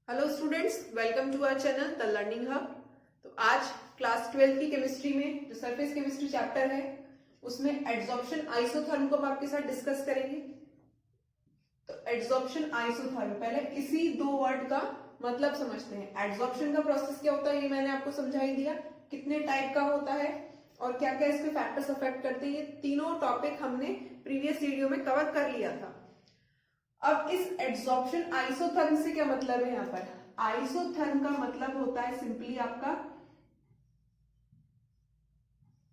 Hello students, welcome to our channel the learning hub. तो आज class 12 की chemistry में जो सरफेस केमिस्ट्री चैप्टर है उसमें एड्सॉर्प्शन आइसोथर्म को हम आपके साथ डिस्कस करेंगे। तो एड्सॉर्प्शन आइसोथर्म, पहले इसी दो वर्ड का मतलब समझते हैं। एड्सॉर्प्शन का प्रोसेस क्या होता है ये मैंने आपको समझा ही दिया, कितने टाइप का होता है और क्या क्या इसके फैक्टर्स अफेक्ट करते हैं। ये तीनों टॉपिक हमने प्रीवियस वीडियो में कवर कर लिया था। अब इस एड्सॉर्प्शन आइसोथर्म से क्या मतलब है? यहाँ पर आइसोथर्म का मतलब होता है सिंपली आपका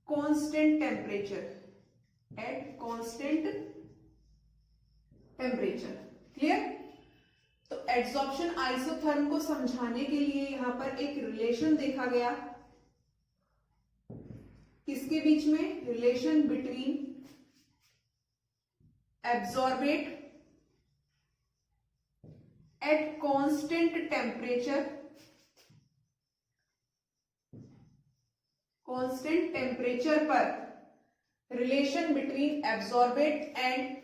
constant temperature, at constant temperature. Clear? तो एड्सॉर्प्शन आइसोथर्म को समझाने के लिए यहां पर एक रिलेशन देखा गया। किसके बीच में? Relation between absorbent at constant temperature, constant temperature पर relation between absorbent and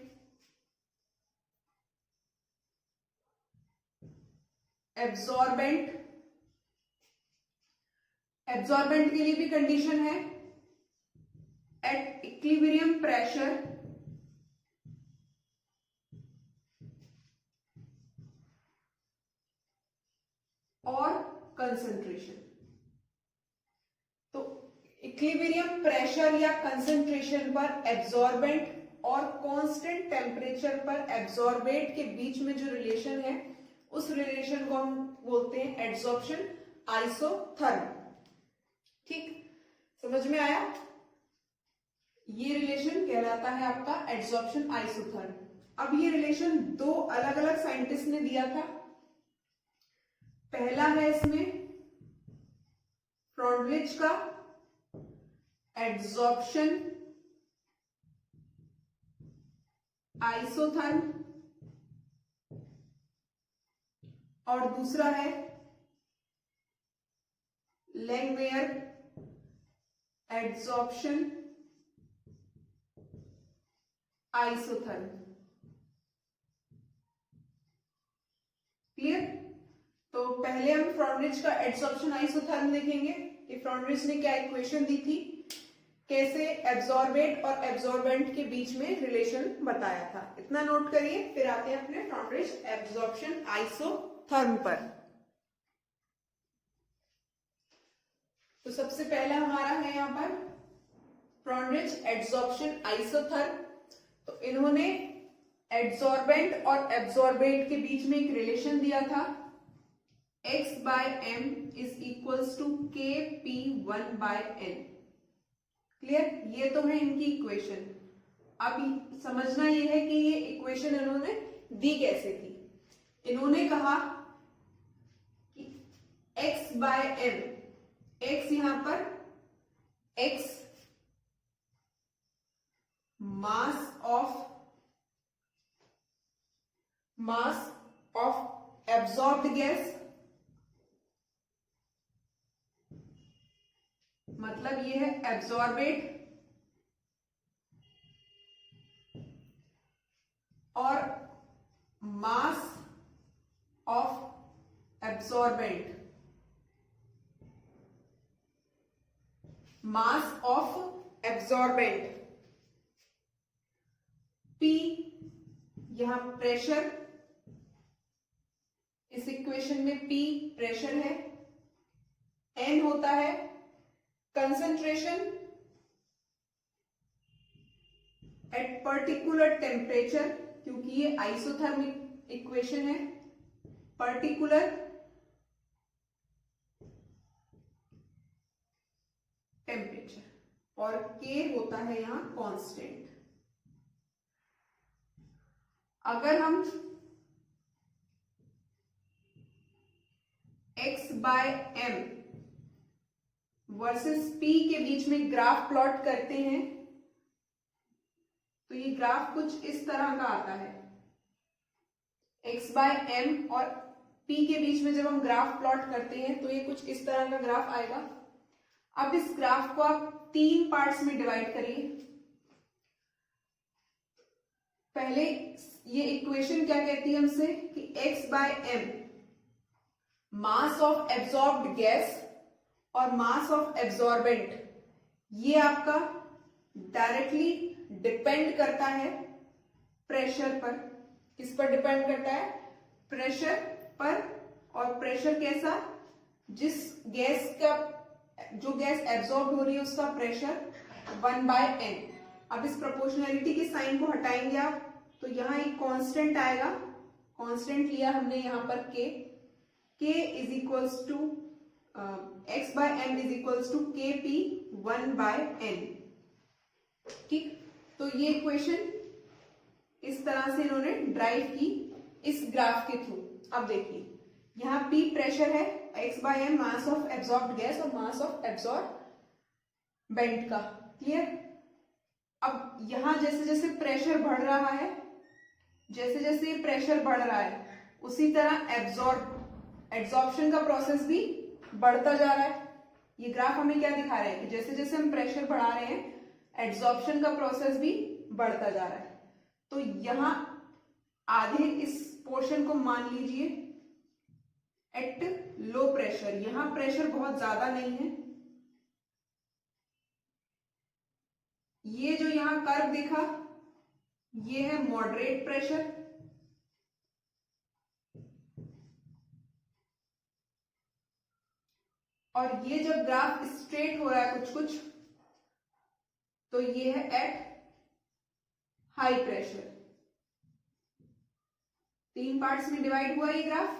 absorbent के लिए भी कंडीशन है at equilibrium pressure और कंसंट्रेशन। तो इक्विलिब्रियम प्रेशर या कंसंट्रेशन पर एब्जॉर्बेंट और कांस्टेंट टेम्परेचर पर एब्जॉर्बेट के बीच में जो रिलेशन है उस रिलेशन को हम बोलते हैं एड्सॉर्प्शन आइसोथर्म। ठीक, समझ में आया? ये रिलेशन कहलाता है आपका एड्सॉर्प्शन आइसोथर्म। अब ये रिलेशन दो अलग अलग साइंटिस्ट ने दिया था। पहला है इसमें फ्रॉन्डलिच का एड्सॉर्प्शन आइसोथर्म और दूसरा है लैंगमेयर एड्सॉर्प्शन आइसोथर्म। क्लियर? तो पहले हम फ्रॉन्डलिच का एड्सॉर्प्शन आइसोथर्म देखेंगे कि फ्रॉन्डलिच ने क्या इक्वेशन दी थी, कैसे एब्जॉर्बेट और एब्जॉर्बेंट के बीच में रिलेशन बताया था। इतना नोट करिए, फिर आते हैं अपने फ्रॉन्डलिच एब्जॉर्प्शन आइसोथर्म पर। तो सबसे पहला हमारा है यहां पर फ्रॉन्डलिच एड्सॉर्प्शन आइसोथर्म। तो इन्होंने एब्जॉर्बेंट और एब्जॉर्बेट के बीच में एक रिलेशन दिया था, x by m is equals to kp1 by n। Clear? ये तो है इनकी इक्वेशन। अब समझना ये है कि ये इक्वेशन इन्होंने दी कैसे थी। इन्होंने कहा कि x by m, x यहां पर x mass of absorbed gas, मतलब ये है एब्जॉर्बेट और mass of absorbent, mass of absorbent. P यहां प्रेशर, इस इक्वेशन में P प्रेशर है, N होता है कंसंट्रेशन एट पर्टिकुलर टेम्परेचर, क्योंकि ये आइसोथर्मिक इक्वेशन है, पर्टिकुलर टेम्परेचर, और K होता है यहां कांस्टेंट। अगर हम x by m versus p के बीच में ग्राफ प्लॉट करते हैं तो ये ग्राफ कुछ इस तरह का आता है। x by m और p के बीच में जब हम ग्राफ प्लॉट करते हैं तो ये कुछ इस तरह का ग्राफ आएगा। अब इस ग्राफ को आप तीन पार्ट्स में डिवाइड करिए। पहले ये इक्वेशन क्या कहती है हमसे कि x by m mass of absorbed gas और मास ऑफ एब्जॉर्बेंट, ये आपका डायरेक्टली डिपेंड करता है प्रेशर पर। किस पर डिपेंड करता है? प्रेशर पर। और प्रेशर कैसा? जिस गैस का, जो गैस एब्जॉर्ब हो रही है उसका प्रेशर 1/n। अब इस प्रोपोर्शनैलिटी के साइन को हटाएंगे आप, तो यहां एक कांस्टेंट आएगा। कांस्टेंट लिया हमने यहां पर k is equals to x/m is equals to kp 1/n। ठीक, तो ये इक्वेशन इस तरह से इन्होंने ड्राइव की इस ग्राफ के थ्रू। अब देखिए, यहाँ P प्रेशर है, x/m mass of absorbed gas और मास ऑफ एब्जॉर्बेंट का। क्लियर? अब यहां जैसे जैसे प्रेशर बढ़ रहा है, जैसे जैसे प्रेशर बढ़ रहा है, उसी तरह एब्जॉर्प्शन का प्रोसेस भी बढ़ता जा रहा है। ये ग्राफ हमें क्या दिखा रहा है कि जैसे जैसे हम प्रेशर बढ़ा रहे हैं, एब्जॉर्प्शन का प्रोसेस भी बढ़ता जा रहा है। तो यहां आधे इस पोर्शन को मान लीजिए एट लो प्रेशर। यहां प्रेशर बहुत ज्यादा नहीं है। ये जो यहां कर्व दिखा, ये है मॉडरेट प्रेशर। और ये जब ग्राफ स्ट्रेट हो रहा है कुछ कुछ, तो ये है एट हाई प्रेशर। 3 पार्ट्स में डिवाइड हुआ ये ग्राफ।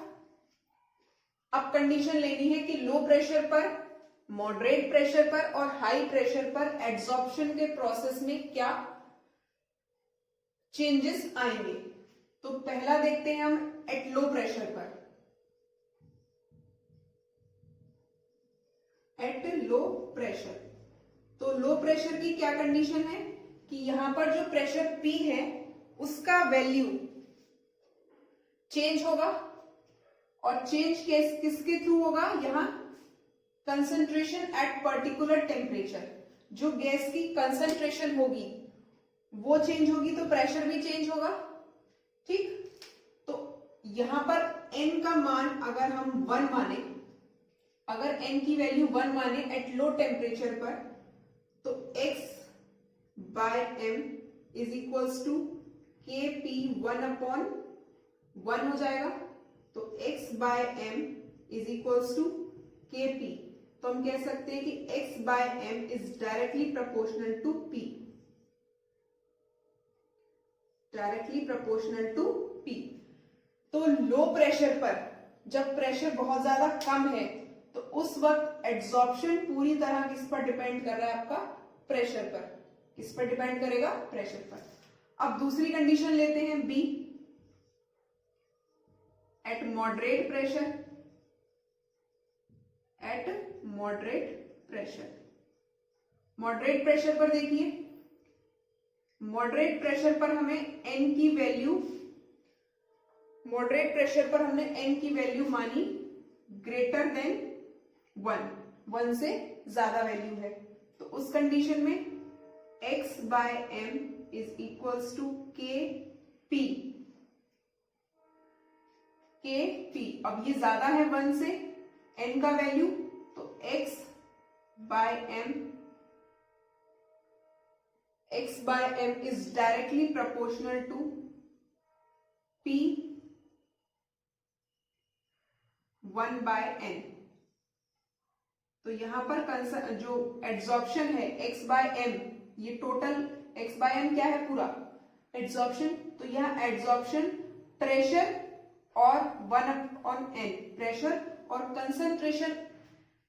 अब कंडीशन लेनी है कि लो प्रेशर पर, मॉडरेट प्रेशर पर और हाई प्रेशर पर एड्सॉर्प्शन के प्रोसेस में क्या चेंजेस आएंगे। तो पहला देखते हैं हम एट लो प्रेशर पर। एट लो प्रेशर, तो लो प्रेशर की क्या कंडीशन है कि यहां पर जो प्रेशर P है उसका वैल्यू चेंज होगा। और चेंज किसके थ्रू होगा? यहां कंसंट्रेशन एट पर्टिकुलर टेम्परेचर, जो गैस की कंसंट्रेशन होगी वो चेंज होगी तो प्रेशर भी चेंज होगा। ठीक, तो यहां पर n का मान अगर हम 1 माने, अगर n की वैल्यू 1 माने एट लो टेम्परेचर पर, तो x/m is equals to kp 1/1 हो जाएगा। तो x/m is equals to kp, तो हम कह सकते हैं कि x/m is directly proportional to p, directly proportional to p। तो लो प्रेशर पर, जब प्रेशर बहुत ज्यादा कम है, तो उस वक्त एड्सॉर्प्शन पूरी तरह किस पर डिपेंड कर रहा है? आपका प्रेशर पर। किस पर डिपेंड करेगा? प्रेशर पर। अब दूसरी कंडीशन लेते हैं B, eight moderate pressure. Eight moderate pressure, moderate pressure पर देखिए, मॉडरेट प्रेशर पर हमें n की वैल्यू, मॉडरेट प्रेशर पर हमने n की वैल्यू मानी ग्रेटर देन 1 से ज्यादा वैल्यू है। तो उस कंडीशन में x/m is equals to kp। अब ये ज्यादा है 1 से, n का वैल्यू, तो x/m is directly proportional to p 1/n। तो यहां पर जो एड्सॉर्प्शन है x/m, ये टोटल x/m क्या है? पूरा एड्सॉर्प्शन। तो यहां एड्सॉर्प्शन प्रेशर और 1/n, प्रेशर और कंसंट्रेशन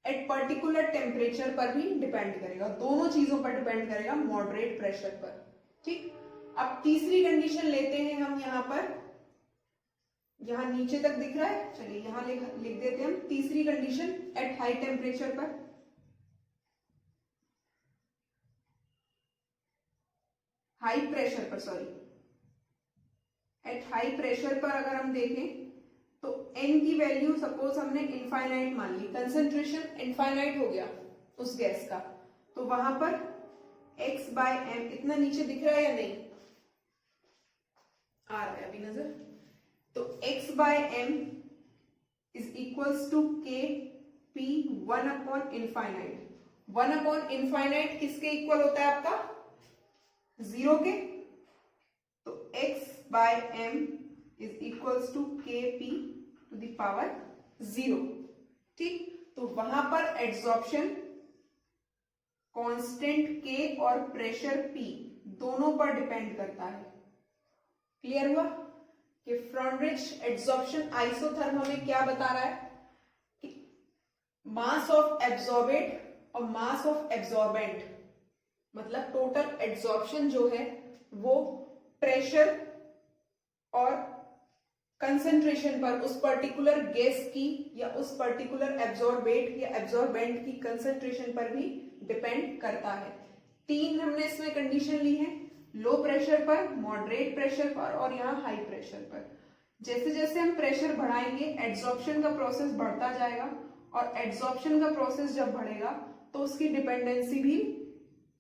एट पर्टिकुलर टेम्परेचर पर भी डिपेंड करेगा। दोनों चीजों पर डिपेंड करेगा मॉडरेट प्रेशर पर। ठीक, अब तीसरी कंडीशन लेते हैं हम यहां पर। यहां नीचे तक दिख रहा है, चलिए यहां लिख देते हैं हम तीसरी कंडीशन एट हाई टेम्परेचर पर। हाई प्रेशर पर, सॉरी, एट हाई प्रेशर पर अगर हम देखें तो n की वैल्यू सपोज हमने इनफाइनाइट मान ली, कंसंट्रेशन इनफाइनाइट हो गया उस गैस का, तो वहां पर x/m इतना नीचे दिख रहा है या नहीं? आ रहा है अभी नजर। तो x/m is equals to k p 1/इनफाइनाइट। 1/इनफाइनाइट किसके इक्वल होता है आपका? 0 के। तो x by m is equals to k p to the power 0। ठीक, तो वहां पर एड्सॉर्प्शन कांस्टेंट k और प्रेशर p दोनों पर डिपेंड करता है। क्लियर हुआ कि फ्रॉन्ड्रिच एड्सॉर्प्शन आइसोथर्म हमें क्या बता रहा है कि मास ऑफ एब्जॉर्बेट और मास ऑफ एब्जॉर्बेंट, मतलब टोटल एड्सॉर्प्शन जो है वो प्रेशर और कंसंट्रेशन पर, उस पर्टिकुलर गैस की या उस पर्टिकुलर एब्जॉर्बेट या एब्जॉर्बेंट की कंसंट्रेशन पर भी डिपेंड करता है। 3 हमने इसमें कंडीशन ली है, लो प्रेशर पर, मॉडरेट प्रेशर पर और यहाँ हाई प्रेशर पर। जैसे जैसे हम प्रेशर बढ़ाएंगे एड्सॉर्प्शन का प्रोसेस बढ़ता जाएगा, और एड्सॉर्प्शन का प्रोसेस जब बढ़ेगा तो उसकी डिपेंडेंसी भी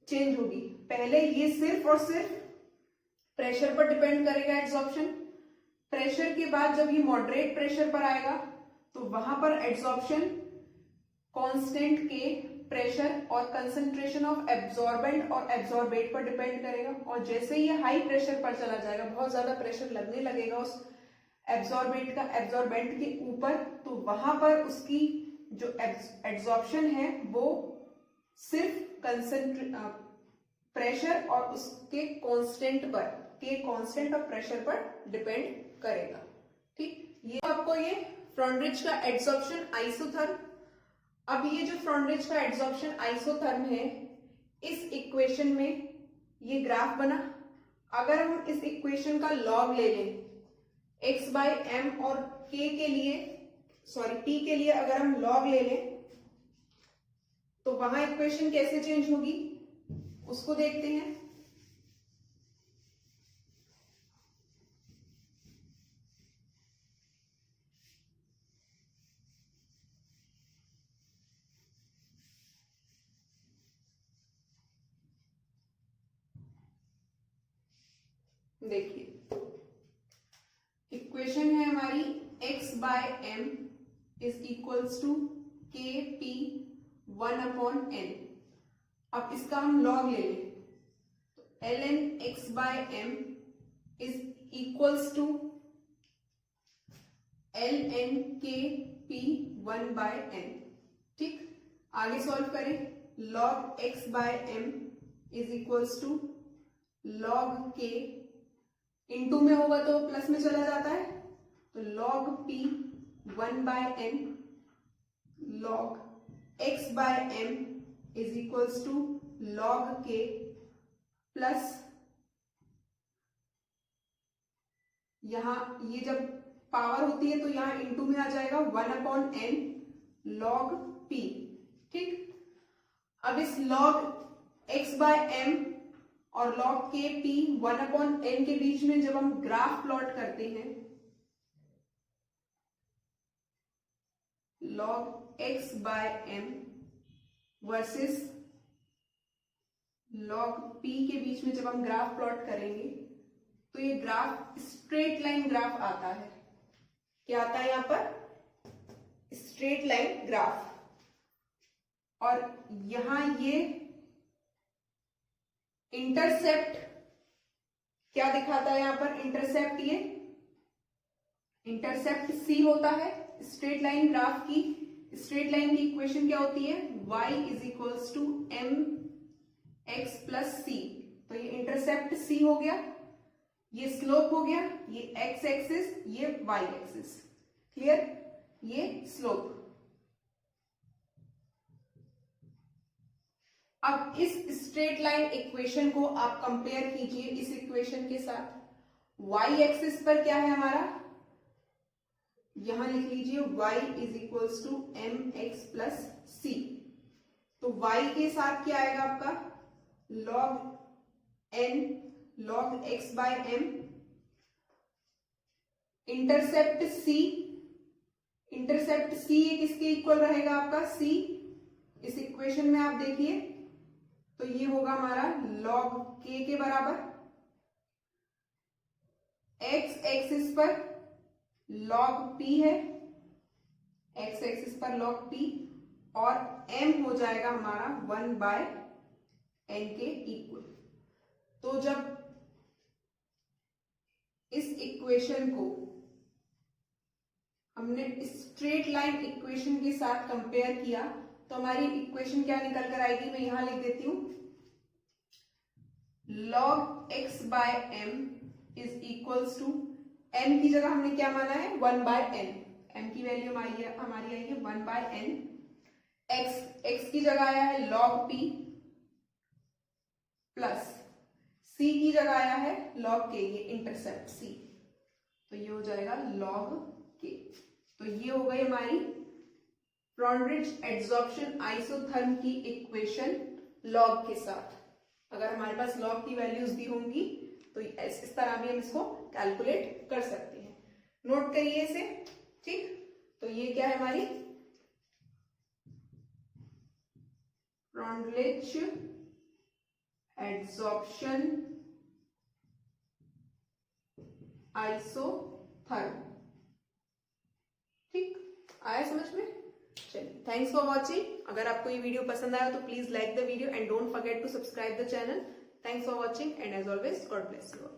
चेंज होगी। पहले ये सिर्फ और सिर्फ प्रेशर पर डिपेंड करेगा एड्सॉर्प्शन। प्रेशर के बाद जब ये मॉडरेट प्रेशर पर आएगा तो वहां पर एड्सॉर्प्शन कांस्टेंट के प्रेशर और कंसंट्रेशन ऑफ एब्जॉर्बेंट और एब्जॉर्बेट पर डिपेंड करेगा। और जैसे ये हाई प्रेशर पर चला जाएगा, बहुत ज्यादा प्रेशर लगने लगेगा उस एब्जॉर्बेट का एब्जॉर्बेंट के ऊपर, तो वहां पर उसकी जो एड्सॉर्प्शन है वो सिर्फ प्रेशर और उसके कांस्टेंट पर, के कांस्टेंट और प्रेशर पर डिपेंड करेगा। ठीक, ये आपको ये फ्रॉन्ड्रिच का एड्सॉर्प्शन आइसोथर्म। अब ये जो फ्रॉन्ड्रिच का एड्सॉर्प्शन आइसोथर्म है, इस इक्वेशन में ये ग्राफ बना। अगर हम इस इक्वेशन का लॉग ले लें, x बाय एम और k के लिए, सॉरी p के लिए अगर हम लॉग ले लें तो वहां इक्वेशन कैसे चेंज होगी उसको देखते हैं। देखिए इक्वेशन है हमारी x by m is equals to k p 1/n। अब इसका हम लॉग ले लें तो ln x by m is equals to ln k p 1/n। ठीक, आगे सॉल्व करें। log x by m is equals to log k, into में होगा तो प्लस में चला जाता है, तो log p 1/n log x by m is equals to log k plus, यहां ये जब पावर होती है तो यहां इनटू में आ जाएगा 1/n log p। ठीक, अब इस log x बाय m और log k p 1/n के बीच में जब हम ग्राफ प्लॉट करते हैं, log x by m versus log p के बीच में जब हम ग्राफ प्लॉट करेंगे तो ये ग्राफ स्ट्रेट लाइन ग्राफ आता है। क्या आता है यहां पर? Straight line graph. और यहां ये इंटरसेप्ट क्या दिखाता है? यहां पर इंटरसेप्ट, ये इंटरसेप्ट c होता है। स्ट्रेट लाइन ग्राफ की, स्ट्रेट लाइन की इक्वेशन क्या होती है? y is equals to m x plus c. तो ये इंटरसेप्ट c हो गया, ये स्लोप हो गया, ये x एक्सिस, ये y एक्सिस। क्लियर? ये स्लोप। अब इस स्ट्रेट लाइन इक्वेशन को आप कंपेयर कीजिए इस इक्वेशन के साथ। y एक्सिस पर क्या है हमारा? यहां लिख लीजिए y is equals to m x plus c. तो y के साथ क्या आएगा आपका? log n log x by m। Intercept c, intercept c ये किसके इक्वल रहेगा आपका? c। इस इक्वेशन में आप देखिए तो ये होगा हमारा log k के बराबर। x एक्सिस पर log p है x एक्सिस पर log p, और m हो जाएगा हमारा 1/n के इक्वल। तो जब इस इक्वेशन को हमने स्ट्रेट लाइन इक्वेशन के साथ कंपेयर किया तो हमारी इक्वेशन क्या निकल कर आएगी, मैं यहां लिख देती हूं, log x/m is equals to, m की जगह हमने क्या माना है 1/n, m की वैल्यू हमारी आई है 1/n, x की जगह आया है log p प्लस c की जगह आया है log k, ये इंटरसेप्ट c, तो ये हो जाएगा log k। तो ये हो गई हमारी फ्रॉन्ड्रिच एड्सॉर्प्शन आइसोथर्म की इक्वेशन log के साथ। अगर हमारे पास log की वैल्यूज दी होंगी तो इस तरह भी हम इसको कैलकुलेट कर सकते हैं। नोट करिए इसे, ठीक। तो ये क्या है हमारी फ्रॉन्ड्रिच एड्सॉर्प्शन आइसोथर्म, ठीक। आया समझ में? चलिए, थैंक्स फॉर वॉचिंग। अगर आपको ये वीडियो पसंद आया तो please like the video and don't forget to subscribe the channel. Thanks for watching and as always God bless you all.